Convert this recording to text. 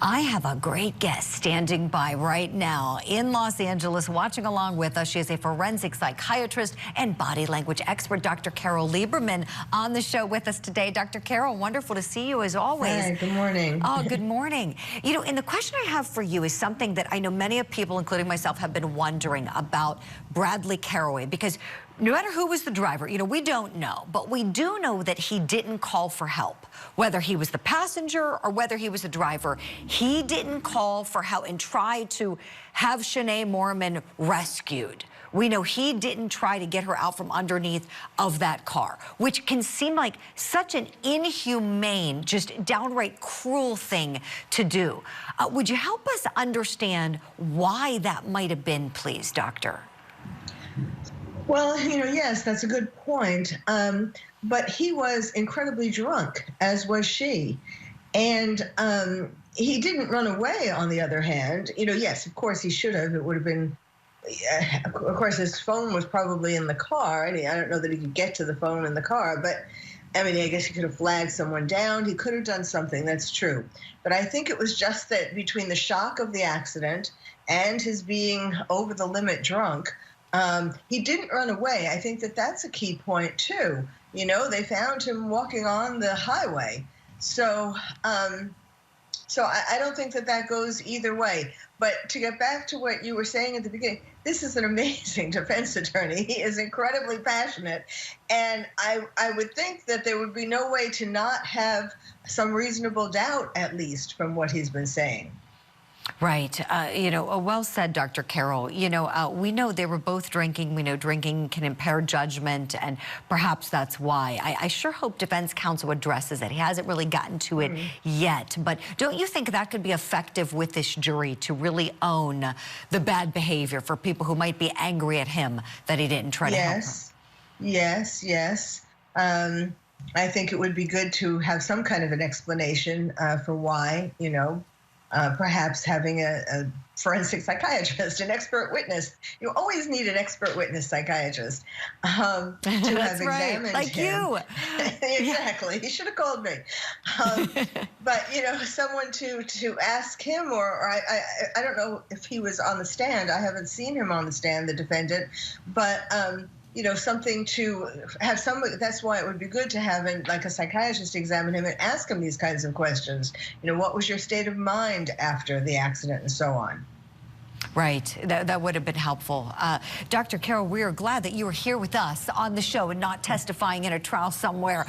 I have a great guest standing by right now in Los Angeles, watching along with us. She is a forensic psychiatrist and body language expert, Dr. Carole Lieberman, on the show with us today. Dr. Carole, wonderful to see you as always. Hi, good morning. Oh, good morning. You know, and the question I have for you is something that I know many of people, including myself, have been wondering about Bradley Carroway, because no matter who was the driver, you know, we don't know, but we do know that he didn't call for help. Whether he was the passenger or whether he was the driver, he didn't call for help and try to have Shanae Moorman rescued. We know he didn't try to get her out from underneath of that car, which can seem like such an inhumane, just downright cruel thing to do. Would you help us understand why that might have been, please, Doctor? Well, you know, yes, that's a good point. But he was incredibly drunk, as was she. And he didn't run away, on the other hand. You know, yes, of course he should have. It would have been, of course, his phone was probably in the car. I don't know that he could get to the phone in the car, but I mean, I guess he could have flagged someone down. He could have done something, that's true. But I think it was just that between the shock of the accident and his being over the limit drunk, he didn't run away. I think that that's a key point, too. You know, they found him walking on the highway. So I don't think that that goes either way. But to get back to what you were saying at the beginning, this is an amazing defense attorney. He is incredibly passionate. And I would think that there would be no way to not have some reasonable doubt, at least, from what he's been saying. Right. You know, well said, Dr. Carole. You know, we know they were both drinking. We know drinking can impair judgment, and perhaps that's why. I sure hope defense counsel addresses it. He hasn't really gotten to it yet. But don't you think that could be effective with this jury to really own the bad behavior for people who might be angry at him that he didn't try to help her? Yes. I think it would be good to have some kind of an explanation for why, you know, perhaps having a forensic psychiatrist, an expert witness. You always need an expert witness psychiatrist to have examined like him. You. Exactly. He should have called me. But, you know, someone to ask him, or I don't know if he was on the stand. I haven't seen him on the stand, the defendant. But, you know, something to have somebody. That's why it would be good to have like a psychiatrist examine him and ask him these kinds of questions. You know, what was your state of mind after the accident and so on? Right. That would have been helpful. Dr. Carole, we are glad that you were here with us on the show and not testifying in a trial somewhere.